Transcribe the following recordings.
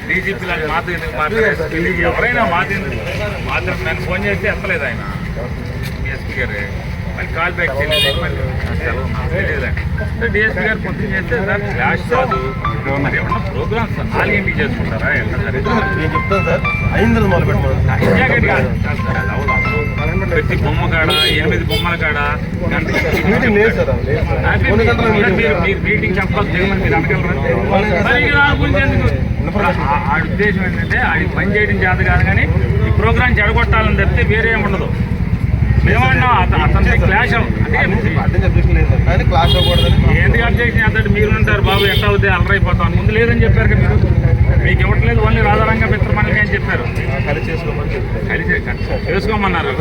DGP లాంటి మాతో ఎందుకు మాట్లాడారు? ఎవరైనా మాతో నన్ను ఫోన్ చేస్తే ఎత్తలేదు ఆయన డిఎస్పీ గారు. మళ్ళీ కాల్ బ్యాక్ తెలియదు, మళ్ళీ తెలియదండి. డిఎస్పీ గారు పొద్దున చేస్తే సార్ క్లాష్ కాదు, మరి ఏమన్నా ప్రోగ్రామ్స్ 4 చేసుకుంటారా? చెప్తాను సార్, అయింది ప్రతి బొమ్మ కాడ 8 బొమ్మల కాడ మీరు మీటింగ్ చెప్పాల్సి మీరు అనగలరా? దాని గురించి ఎందుకు? ఆ ఉద్దేశం ఏంటంటే ఆడికి పని చేయడం చేత కాదు, కానీ ఈ ప్రోగ్రాం చెడగొట్టాలని తప్పితే వేరే ఏమి ఉండదు. మేమన్నా అతని క్లాష్ ఎందుకు అబ్జెక్షన్ చేస్తాడు? మీరు ఉంటారు బాబు ఎట్లా అవుతుంది అలరైపోతాం, ముందు లేదని చెప్పారు కదా మీరు. మీకు ఇవ్వట్లేదు, ఓన్లీ రాధారంగ మిత్రమని అని చెప్పారు. కలిసి చేసుకోమన్నారు.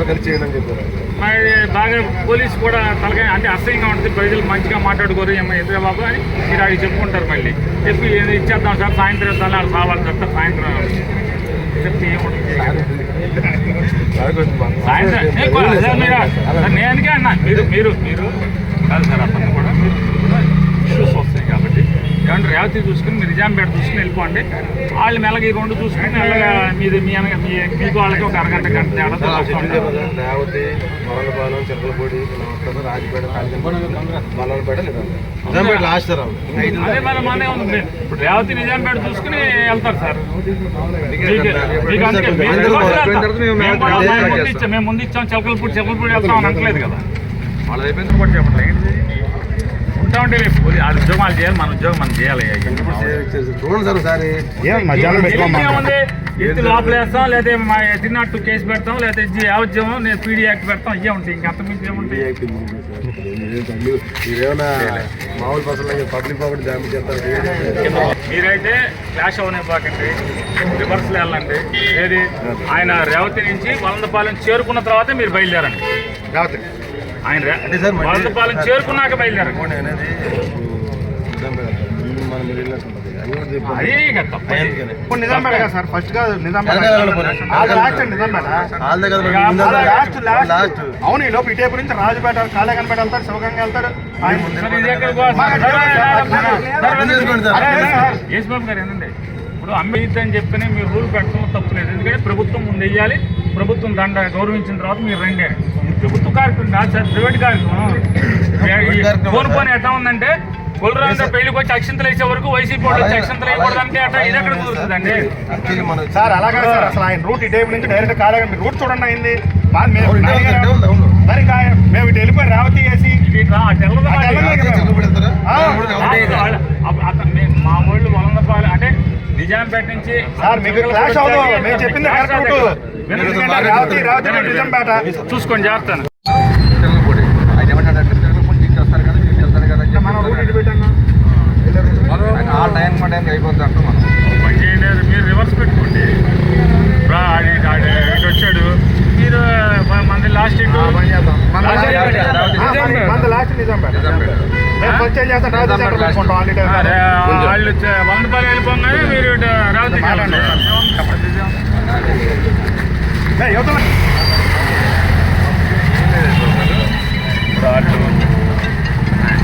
మరి బాగా పోలీసు కూడా తలగా అంటే అసహ్యంగా ఉంటుంది, ప్రజలు మంచిగా మాట్లాడుకోరు ఎదురు బాబు అని మీరు అడిగి చెప్పుకుంటారు. మళ్ళీ చెప్పి ఇచ్చేద్దాం సార్, సాయంత్రం ఇద్దాం, వాళ్ళు కావాలి చెప్తారు సాయంత్రం చెప్పి సాయంత్రం. నేను అందుకే అన్నా, మీరు కాదు సార్, అతను కూడా ఇష్యూస్ వస్తాయి కాబట్టి ఏమంటే రేవతి చూసుకుని మీరు నిజాంపేట చూసుకుని వెళ్ళిపోండి. వాళ్ళు మెల్లగా ఈ 2 చూసుకుని మెల్లగా మీకు వాళ్ళకి ఒక అరగంట గంట తేడా. రేవతి, మొరలపాలెం, చిరకలపూడి, రాజపేట, అదే మన మనే ఉంది. ఇప్పుడు రేవతి నిజాంపేట చూసుకుని వెళ్తారు సార్. మేము ముందు ఇచ్చాం చిలకలపూడి వెళ్తాం అని అనట్లేదు కదా. వాళ్ళ అయిపోయింది కూడా చెప్పట్లేదు. ఉంటా ఉంటే వాళ్ళ ఉద్యోగం వాళ్ళు చేయాలి, మన ఉద్యోగం మనం చేయాలి. చూడండి సార్ ఒకసారి ఎత్తి లోపలేస్తాం, లేదా తిన్నట్టు కేసు పెడతాం, లేదా యావజ్యమం నేను పీడీ యాక్ట్ పెడతాం. ఇవే ఉంటాయి, ఇంకంత మించి ఏముంటాయి? మీరేమన్నా మామూలు పర్సన్ పబ్లిక్ ప్రాపర్టీ డ్యామేజ్ చేస్తారు. మీరైతే క్లాష్ అవనివ్వకండి, రివర్స్లో వెళ్ళండి. ఏది ఆయన రేవతి నుంచి వలందపాలెం చేరుకున్న తర్వాత మీరు బయలుదేరండి. రేవతి ఆయన వలందపాలెం చేరుకున్నాక బయలుదేరండి. నిజాంపేట సార్, ఫస్ట్ కాదు నిజాంపేట. అవును, ఈ లోపు ఇటేపు నుంచి రాజుపేట, కాళేగన్పేట వెళ్తారు, శివగంగా వెళ్తారు. యేసుబాబు గారు ఏంటండి, ఇప్పుడు అమ్మేద్దని చెప్పని మీరు రూల్ పెట్టడం తప్పులేదు. ఎందుకంటే ప్రభుత్వం ముందు వెయ్యాలి, ప్రభుత్వం దండ గౌరవించిన తర్వాత మీరు రండి. ప్రభుత్వ కార్యక్రమం కాదు సార్, ప్రైవేట్ కార్యక్రమం. పోను ఎట్లా ఉందంటే కొలరాజు పెళ్లికి వచ్చి అక్షంతలు వేసే వరకు వైసీపీ వాళ్ళు వచ్చి అక్షంతలు వేయకూడదంటే అట్లా ఇది ఎక్కడ కుదురుతుందండి సార్? అలాగే సార్, అసలు ఆయన రూట్ ఇటే నుంచి డైరెక్ట్ కాలేగా మీరు రూట్ చూడండి అయింది. మరి మేము ఇటు వెళ్ళిపోయి రేవతి వేసి మా వాళ్ళు వలందపాలెం అంటే నిజాంపేట నుంచి సార్ మీకు క్లాష్ అవ్వదు. మేము చెప్పింది నిజాంపేట చూసుకొని చేస్తాను. ఆ టైం మా టైం అయిపోతుంది అంటాం. మనం పని చేయండి, మీరు రివర్స్ పెట్టుకోండి. ఇటు వచ్చాడు, మీరు మంది లాస్ట్ వాళ్ళు 100 రూపాయలు వెళ్ళిపోగానే మీరు రావతి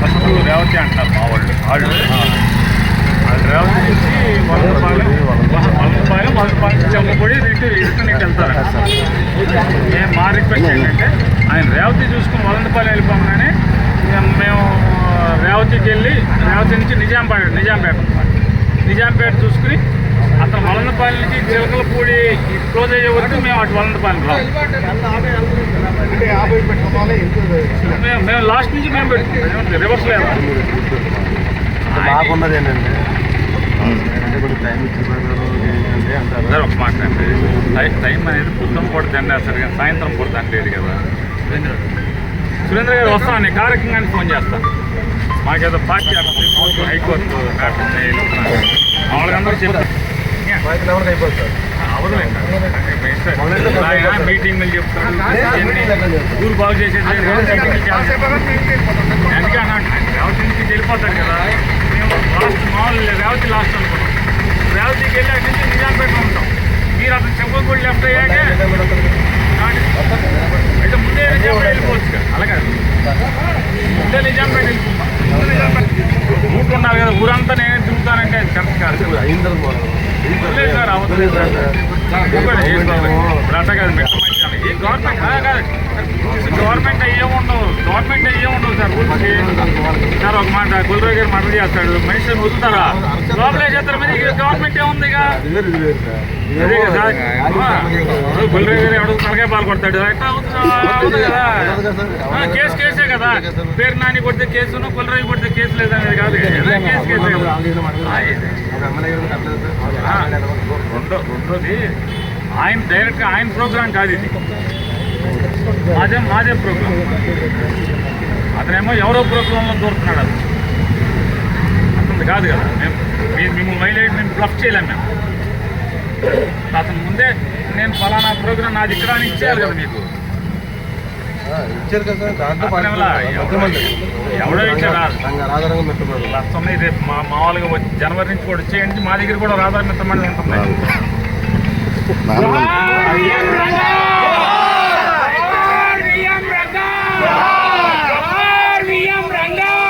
ఫస్ట్ రేవతి అంటారు మా వాళ్ళు రేవతి నుంచి 100 రూపాయలు చెమ్మపొడి రిటర్న్ వెళ్తారు. మేము మా రిక్వెస్ట్ ఏంటంటే ఆయన రేవతి చూసుకుని 100 రూపాయలు వెళ్ళిపోగానే మేము రేవతికి వెళ్ళి రేవతి నుంచి నిజాంపేట చూసుకుని అతను 100 రూపాయల నుంచి చిలకలపూడి క్లోజ్ అయ్యే వరకు మేము అటు 100 రూపాయలు మేము లాస్ట్ నుంచి మేము పెట్టుకుంటాం, రివర్స్ లేదు. బాగున్నది ఏంటంటే టైం సార్ ఒక మాట అండి, టైం అనేది పొద్దున పూట దండేస్తారు కానీ సాయంత్రం పూట దండలేదు కదా. సురేంద్ర గారు వస్తాను, నేను కార్యక్రమానికి ఫోన్ చేస్తాను. మాకేదో పార్టీ హైకోర్టు మామూలుగా అందరూ చెప్తారు మీటింగ్లు చెప్తారు, ఊరు బాగు చేసేది అందుకే అన్నాడు. రేవతి నుంచి వెళ్ళిపోతారు కదా, మేము లాస్ట్ మామూలు రేవతి లాస్ట్ అనుకుంటాం. రేవతికి వెళ్ళి అక్కడి నుంచి నిజాంపేట ఉంటాం. మీరు అతను చెంపకూడి లెఫ్ట్ అయ్యాక అయితే ముందే నిజాంపేట వెళ్ళిపోవచ్చు కదా. అలాగే ముందే నిజాంపేట వెళ్ళిపోతాం. రూట్ ఉండాలి కదా, ఊరంతా నేనే తిరుగుతానంటే ఇప్పుడు అట్ట కాదు ఈ గవర్నమెంట్ ఏముండవు సార్ ఊరికి సార్ ఒక మాట గుల్రావు గారు మర్డర్ చేస్తాడు మనిషిని వదులుతారా లోపలే చేస్తారు మరి గవర్నమెంట్ ఏముంది ఇక అదే కదా గుల్రావు గారు ఎవడో తలకాయ పాలు కొడతాడు ఎట్లా అవుతుంది కదా కేసే కదా పేరు నాని కొడితే కేసును గుల్రావు కొడితే కేసు లేదనేది కాదు కేసే కదా రెండోది ఆయన డైరెక్ట్గా ఆయన ప్రోగ్రాం కాదు ఇది మాదే ప్రోగ్రాం అతనేమో ఎవరో ప్రోగ్రాంలో దూరుతున్నాడు అది అతను కాదు కదా మిమ్మల్ని వైలేట్ మేము బ్లఫ్ చేయలేము మేము అతను ముందే నేను ఫలానా ప్రోగ్రాం నాది ఇక్కడ అని ఇచ్చేయాలి కదా మీకు ఇచ్చారు కదా దాంట్లో ఎవడో ఇచ్చారా రాధారంగం పెట్టుకున్నాడు వస్తున్నాయి రేపు మామూలుగా జనవరి నుంచి కూడా వచ్చేయండి మా దగ్గర కూడా రాధార మిత్రమండలి ఉంటుంది